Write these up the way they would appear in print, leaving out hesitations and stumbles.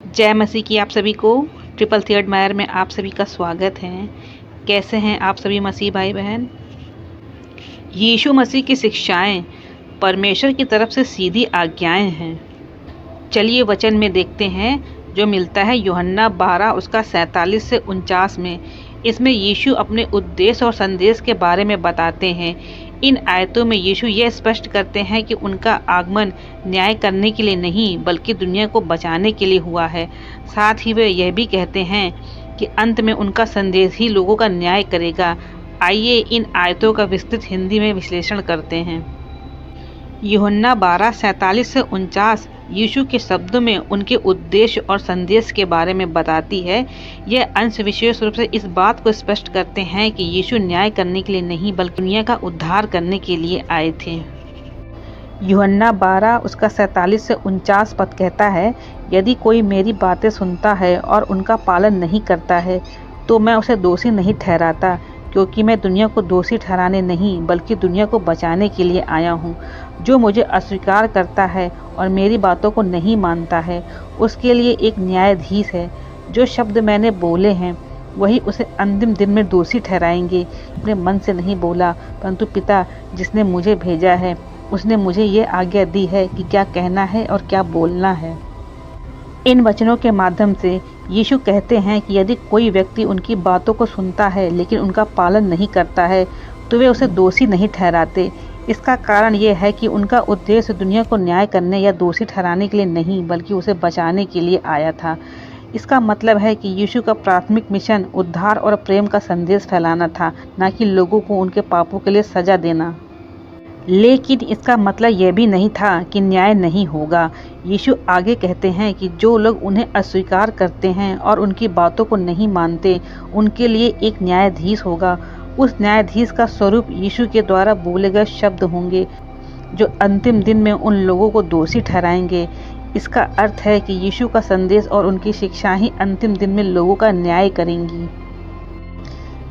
जय मसीह की आप सभी को ट्रिपल थी एडमायर में आप सभी का स्वागत है। कैसे हैं आप सभी मसीह भाई बहन। यीशु मसीह की शिक्षाएं परमेश्वर की तरफ से सीधी आज्ञाएं हैं। चलिए वचन में देखते हैं जो मिलता है यूहन्ना 12 उसका 47 से 49 में। इसमें यीशु अपने उद्देश्य और संदेश के बारे में बताते हैं। इन आयतों में यीशु यह स्पष्ट करते हैं कि उनका आगमन न्याय करने के लिए नहीं बल्कि दुनिया को बचाने के लिए हुआ है। साथ ही वे यह भी कहते हैं कि अंत में उनका संदेश ही लोगों का न्याय करेगा। आइए इन आयतों का विस्तृत हिंदी में विश्लेषण करते हैं। यूहन्ना 12 47 से 49 यीशु के शब्दों में उनके उद्देश्य और संदेश के बारे में बताती है। यह अंश विशेष रूप से इस बात को स्पष्ट करते हैं कि यीशु न्याय करने के लिए नहीं बल्कि दुनिया का उद्धार करने के लिए आए थे। यूहन्ना 12 उसका 47 से 49 पद कहता है, यदि कोई मेरी बातें सुनता है और उनका पालन नहीं करता है तो मैं उसे दोषी नहीं ठहराता, क्योंकि मैं दुनिया को दोषी ठहराने नहीं बल्कि दुनिया को बचाने के लिए आया हूँ। जो मुझे अस्वीकार करता है और मेरी बातों को नहीं मानता है उसके लिए एक न्यायाधीश है। जो शब्द मैंने बोले हैं वही उसे अंतिम दिन में दोषी ठहराएंगे। अपने मन से नहीं बोला, परंतु पिता जिसने मुझे भेजा है उसने मुझे ये आज्ञा दी है कि क्या कहना है और क्या बोलना है। इन वचनों के माध्यम से यीशु कहते हैं कि यदि कोई व्यक्ति उनकी बातों को सुनता है लेकिन उनका पालन नहीं करता है तो वे उसे दोषी नहीं ठहराते। इसका कारण ये है कि उनका उद्देश्य दुनिया को न्याय करने या दोषी ठहराने के लिए नहीं बल्कि उसे बचाने के लिए आया था। इसका मतलब है कि यीशु का प्राथमिक मिशन उद्धार और प्रेम का संदेश फैलाना था, न कि लोगों को उनके पापों के लिए सजा देना। लेकिन इसका मतलब यह भी नहीं था कि न्याय नहीं होगा। यीशु आगे कहते हैं कि जो लोग उन्हें अस्वीकार करते हैं और उनकी बातों को नहीं मानते उनके लिए एक न्यायाधीश होगा। उस न्यायाधीश का स्वरूप यीशु के द्वारा बोले गए शब्द होंगे जो अंतिम दिन में उन लोगों को दोषी ठहराएंगे। इसका अर्थ है कि यीशु का संदेश और उनकी शिक्षा ही अंतिम दिन में लोगों का न्याय करेंगी।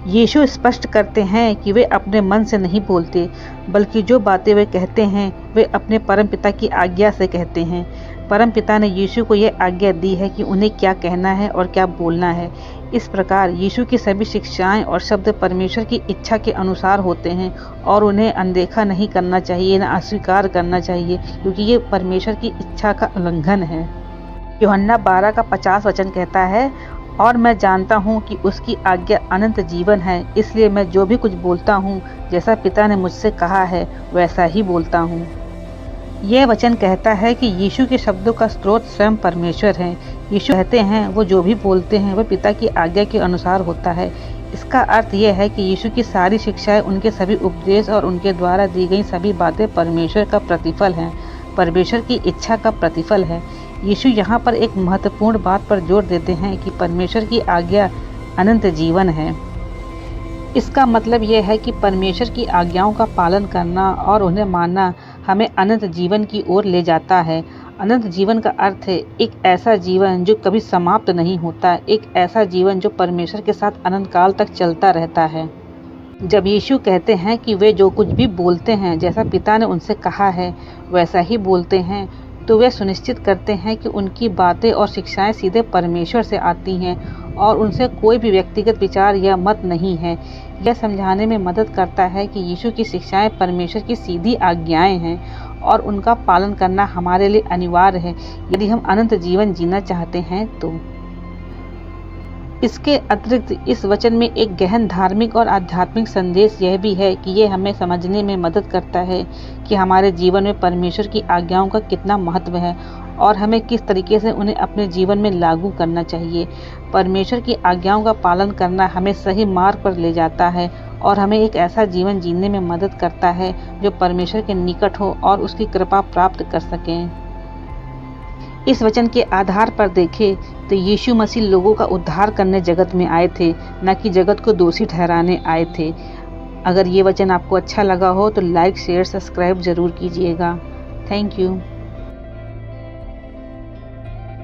यीशु स्पष्ट करते हैं कि वे अपने मन से नहीं बोलते बल्कि जो बातें वे कहते हैं वे अपने परमपिता की आज्ञा से कहते हैं। परमपिता ने यीशु को यह आज्ञा दी है कि उन्हें क्या कहना है और क्या बोलना है। इस प्रकार यीशु की सभी शिक्षाएं और शब्द परमेश्वर की इच्छा के अनुसार होते हैं और उन्हें अनदेखा नहीं करना चाहिए, न अस्वीकार करना चाहिए, क्योंकि ये परमेश्वर की इच्छा का उल्लंघन है। यूहन्ना 12 का 50 वचन कहता है, और मैं जानता हूँ कि उसकी आज्ञा अनंत जीवन है, इसलिए मैं जो भी कुछ बोलता हूँ जैसा पिता ने मुझसे कहा है वैसा ही बोलता हूँ। यह वचन कहता है कि यीशु के शब्दों का स्रोत स्वयं परमेश्वर है। यीशु कहते हैं वो जो भी बोलते हैं वह पिता की आज्ञा के अनुसार होता है। इसका अर्थ यह है कि यीशु की सारी शिक्षाएं, उनके सभी उपदेश और उनके द्वारा दी गई सभी बातें परमेश्वर का प्रतिफल हैं, परमेश्वर की इच्छा का प्रतिफल है। यीशु यहाँ पर एक महत्वपूर्ण बात पर जोर देते हैं कि परमेश्वर की आज्ञा अनंत जीवन है। इसका मतलब यह है कि परमेश्वर की आज्ञाओं का पालन करना और उन्हें मानना हमें अनंत जीवन की ओर ले जाता है। अनंत जीवन का अर्थ है एक ऐसा जीवन जो कभी समाप्त नहीं होता, एक ऐसा जीवन जो परमेश्वर के साथ अनंत काल तक चलता रहता है। जब यीशु कहते हैं कि वे जो कुछ भी बोलते हैं जैसा पिता ने उनसे कहा है वैसा ही बोलते हैं, तो वे सुनिश्चित करते हैं कि उनकी बातें और शिक्षाएं सीधे परमेश्वर से आती हैं और उनसे कोई भी व्यक्तिगत विचार या मत नहीं है। यह समझाने में मदद करता है कि यीशु की शिक्षाएं परमेश्वर की सीधी आज्ञाएं हैं और उनका पालन करना हमारे लिए अनिवार्य है यदि हम अनंत जीवन जीना चाहते हैं तो। इसके अतिरिक्त इस वचन में एक गहन धार्मिक और आध्यात्मिक संदेश यह भी है कि ये हमें समझने में मदद करता है कि हमारे जीवन में परमेश्वर की आज्ञाओं का कितना महत्व है और हमें किस तरीके से उन्हें अपने जीवन में लागू करना चाहिए। परमेश्वर की आज्ञाओं का पालन करना हमें सही मार्ग पर ले जाता है और हमें एक ऐसा जीवन जीने में मदद करता है जो परमेश्वर के निकट हो और उसकी कृपा प्राप्त कर सकें। इस वचन के आधार पर देखें तो यीशु मसीह लोगों का उद्धार करने जगत में आए थे, न कि जगत को दोषी ठहराने आए थे। अगर ये वचन आपको अच्छा लगा हो तो लाइक, शेयर, सब्सक्राइब जरूर कीजिएगा। Thank you.